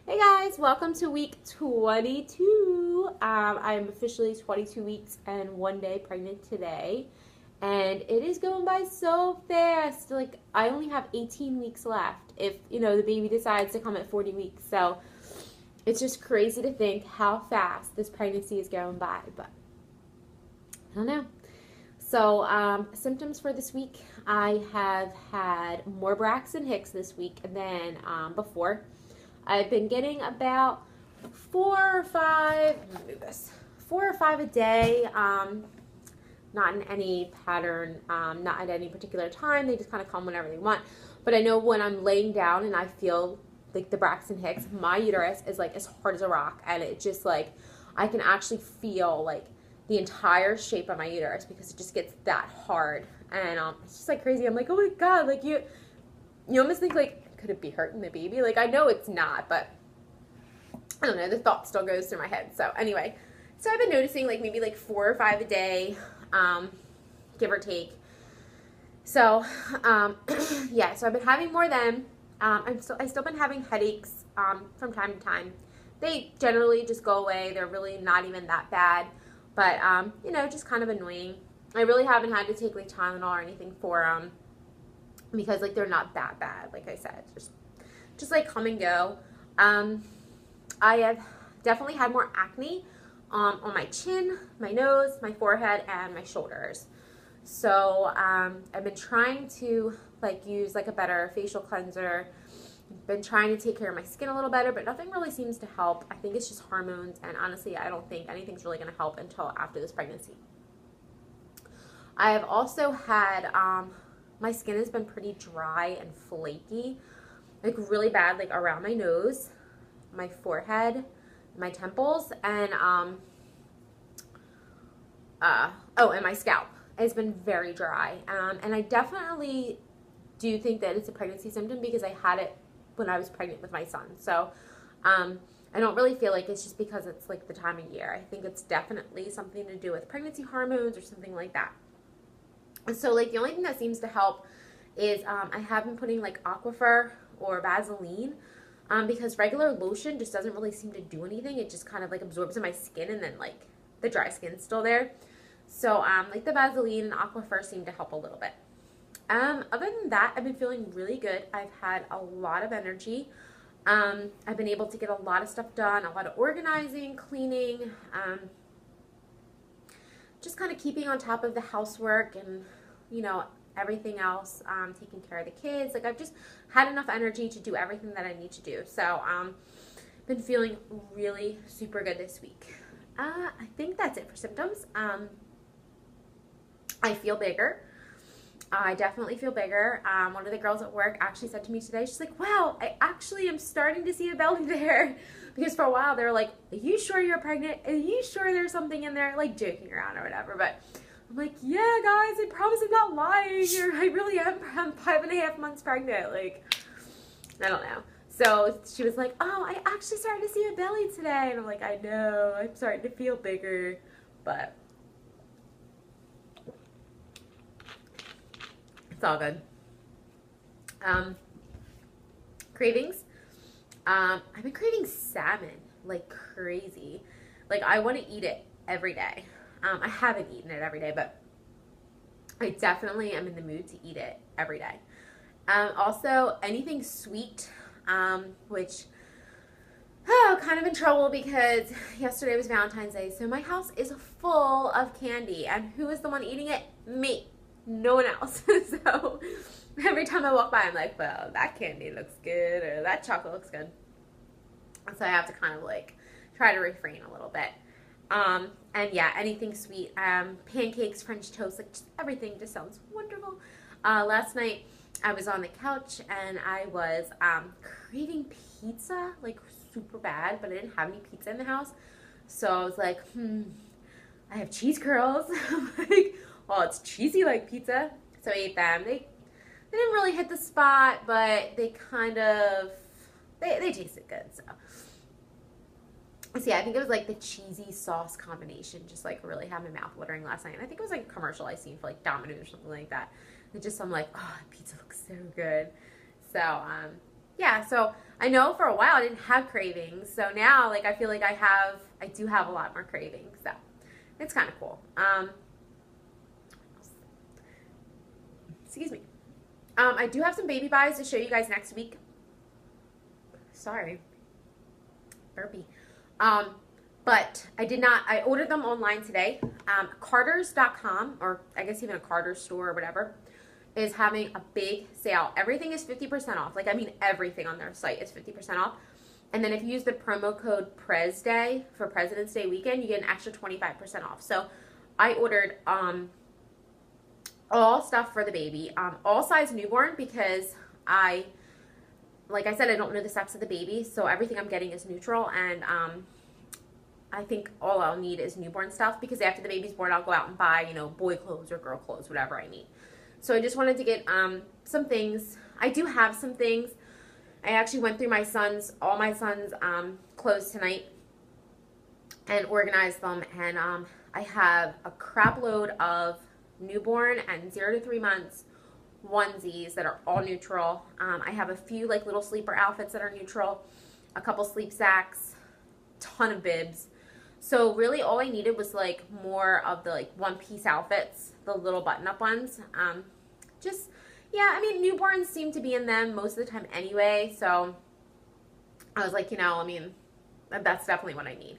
Hey guys, welcome to week 22. I'm officially 22 weeks and 1 day pregnant today, and it is going by so fast. Like, I only have 18 weeks left if, the baby decides to come at 40 weeks. So it's just crazy to think how fast this pregnancy is going by, but I don't know. So, symptoms for this week, I have had more Braxton Hicks this week than before. I've been getting about 4 or 5 a day, not in any pattern, not at any particular time. They just kind of come whenever they want. But I know when I'm laying down and I feel like the Braxton Hicks, my uterus is like as hard as a rock, and it just like, I can actually feel like the entire shape of my uterus because it just gets that hard. And it's just like crazy. I'm like, oh my God, like you almost think like, could it be hurting the baby? Like, I know it's not, but I don't know, the thought still goes through my head. So anyway, so I've been noticing like maybe like 4 or 5 a day, give or take. So, yeah, so I've been having more then. I still been having headaches, from time to time. They generally just go away. They're really not even that bad, but, just kind of annoying. I really haven't had to take like Tylenol or anything for, because like they're not that bad, like I said, just like come and go. I have definitely had more acne on my chin, my nose, my forehead, and my shoulders. So I've been trying to like use like a better facial cleanser. Been trying to take care of my skin a little better, but nothing really seems to help. I think it's just hormones, and honestly, I don't think anything's really going to help until after this pregnancy. I have also had my skin has been pretty dry and flaky, like really bad, like around my nose, my forehead, my temples, and and my scalp. It's been very dry, and I definitely do think that it's a pregnancy symptom because I had it when I was pregnant with my son. So I don't really feel like it's just because it's like the time of year. I think it's definitely something to do with pregnancy hormones or something like that. So like the only thing that seems to help is I have been putting like Aquifer or Vaseline, because regular lotion just doesn't really seem to do anything. It just kind of like absorbs in my skin, and then like the dry skin's still there. So like the Vaseline and Aquifer seem to help a little bit. Other than that, I've been feeling really good. I've had a lot of energy. I've been able to get a lot of stuff done, a lot of organizing, cleaning, just kind of keeping on top of the housework and, everything else, taking care of the kids. Like, I've just had enough energy to do everything that I need to do. So, been feeling really super good this week. I think that's it for symptoms. I feel bigger. I definitely feel bigger. One of the girls at work actually said to me today, she's like, wow, I actually am starting to see a belly there. Because for a while they were like, are you sure you're pregnant? Are you sure there's something in there? Like joking around or whatever. But I'm like, yeah, guys, I promise I'm not lying. I really am. I'm 5.5 months pregnant. Like, I don't know. So she was like, oh, I actually started to see a belly today. And I'm like, I know, I'm starting to feel bigger. But it's all good. Cravings. I've been craving salmon like crazy. Like, I want to eat it every day. I haven't eaten it every day, but I definitely am in the mood to eat it every day. Also, anything sweet, which, kind of in trouble because yesterday was Valentine's Day, so my house is full of candy, and who is the one eating it? Me. No one else. So every time I walk by, I'm like, well, that candy looks good, or that chocolate looks good. So I have to kind of like try to refrain a little bit. And yeah, anything sweet, pancakes, French toast, like just everything just sounds wonderful. Last night I was on the couch and I was craving pizza, like super bad, but I didn't have any pizza in the house. So I was like, I have cheese curls. Like, well, it's cheesy like pizza. So I ate them. They didn't really hit the spot, but they kind of, they tasted good. So yeah, I think it was like the cheesy sauce combination just like really had my mouth watering last night. And I think it was like a commercial I seen for like Domino's or something like that. And just I'm like, oh, pizza looks so good. So yeah, so I know for a while I didn't have cravings, so now like I feel like I do have a lot more cravings, so it's kind of cool. Excuse me. I do have some baby buys to show you guys next week. Sorry, burpee. But I ordered them online today. Carter's.com, or I guess even a Carter's store or whatever, is having a big sale. Everything is 50% off. Like, I mean, everything on their site is 50% off. And then if you use the promo code PresDay for President's Day weekend, you get an extra 25% off. So I ordered all stuff for the baby, all size newborn, because like I said, I don't know the steps of the baby, so everything I'm getting is neutral, and I think all I'll need is newborn stuff, because after the baby's born, I'll go out and buy, you know, boy clothes or girl clothes, whatever I need. So I just wanted to get some things. I do have some things. I actually went through all my son's clothes tonight and organized them, and I have a crap load of newborn and 0 to 3 months onesies that are all neutral. I have a few like little sleeper outfits that are neutral, a couple sleep sacks, ton of bibs. So really all I needed was like more of the like one-piece outfits, the little button-up ones. Yeah, I mean, newborns seem to be in them most of the time anyway, so I was like, you know, I mean, that's definitely what I need.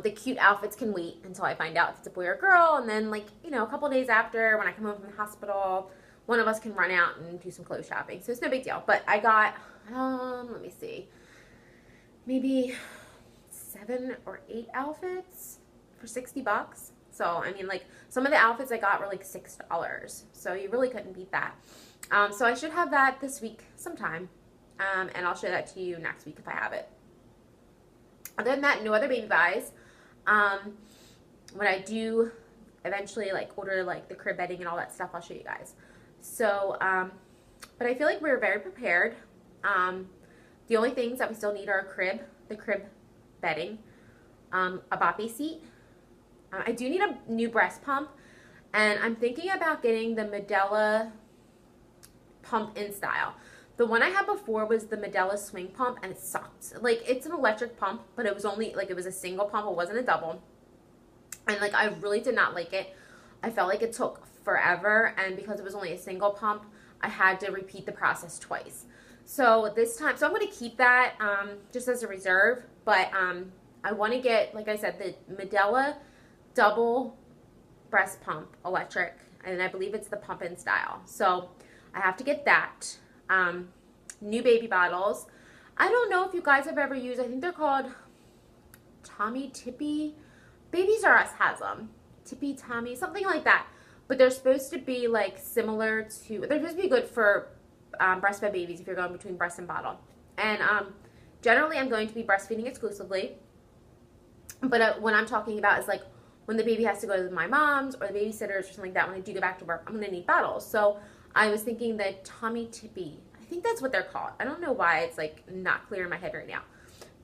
The cute outfits can wait until I find out if it's a boy or girl, and then, like, you know, a couple days after, when I come home from the hospital, one of us can run out and do some clothes shopping, so it's no big deal. But I got, let me see, maybe 7 or 8 outfits for $60. So, I mean, like, some of the outfits I got were like $6, so you really couldn't beat that. So I should have that this week sometime, and I'll show that to you next week if I have it. Other than that, no other baby buys. When I do eventually, like, order, like, the crib bedding and all that stuff, I'll show you guys. So, but I feel like we're very prepared. The only things that we still need are a crib, the crib bedding, a boppy seat. I do need a new breast pump, and I'm thinking about getting the Medela pump in style. The one I had before was the Medela swing pump, and it sucked. Like, it's an electric pump, but it was only, like, it was a single pump. It wasn't a double. And, like, I really did not like it. I felt like it took forever, and because it was only a single pump, I had to repeat the process twice. So this time, so I'm going to keep that just as a reserve, but I want to get, like I said, the Medela double breast pump electric, and I believe it's the pump in style. So I have to get that. New baby bottles. I don't know if you guys have ever used, I think they're called Tommy Tippy. Babies R Us has them. Tippy Tommy, something like that. But they're supposed to be like similar to, they're supposed to be good for breastfed babies if you're going between breast and bottle. And generally I'm going to be breastfeeding exclusively. But what I'm talking about is like when the baby has to go to my mom's or the babysitters or something like that, when I do go back to work, I'm going to need bottles. So I was thinking that Tommy Tippy, I think that's what they're called. I don't know why it's like not clear in my head right now.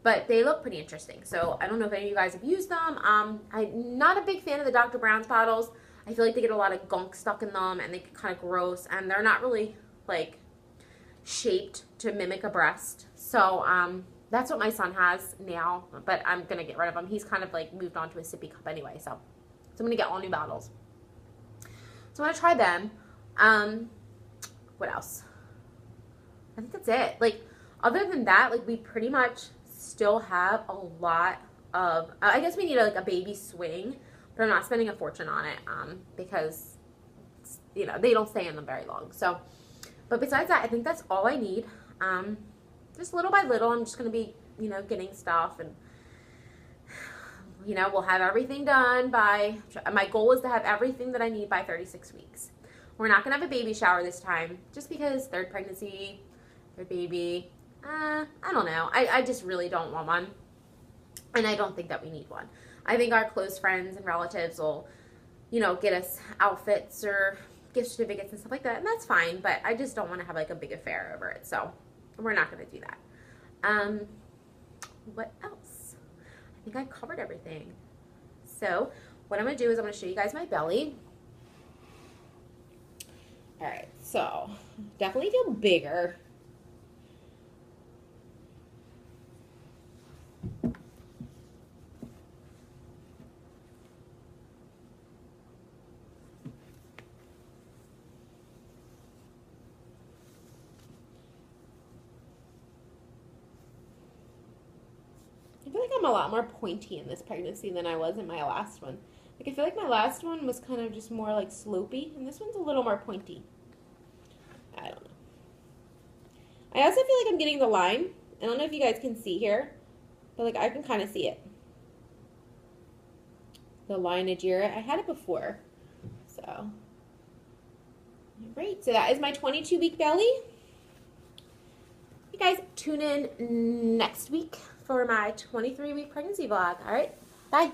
But they look pretty interesting. So I don't know if any of you guys have used them. I'm not a big fan of the Dr. Brown's bottles. I feel like they get a lot of gunk stuck in them and they get kind of gross. And they're not really like shaped to mimic a breast. So that's what my son has now. But I'm going to get rid of him. He's kind of like moved on to a sippy cup anyway. So I'm going to get all new bottles. So I'm going to try them. What else? I think that's it. Like, other than that, like, we pretty much still have a lot of, I guess we need like a baby swing, but I'm not spending a fortune on it, because, you know, they don't stay in them very long. So, but besides that, I think that's all I need. Just little by little, I'm just going to be, you know, getting stuff, and, you know, we'll have everything done by, my goal is to have everything that I need by 36 weeks. We're not going to have a baby shower this time, just because third pregnancy, third baby, I don't know. I just really don't want one, and I don't think that we need one. I think our close friends and relatives will, you know, get us outfits or gift certificates and stuff like that, and that's fine, but I just don't want to have like a big affair over it, so we're not going to do that. What else? I think I covered everything. So what I'm going to do is I'm going to show you guys my belly. All right, so definitely feel bigger. I'm a lot more pointy in this pregnancy than I was in my last one. Like, I feel like my last one was kind of just more like slopey, and this one's a little more pointy. I don't know. I also feel like I'm getting the line. I don't know if you guys can see here, but like I can kind of see it. The lineage here. I had it before. So, great. So that is my 22-week belly. You guys tune in next week for my 23-week pregnancy vlog. All right. Bye.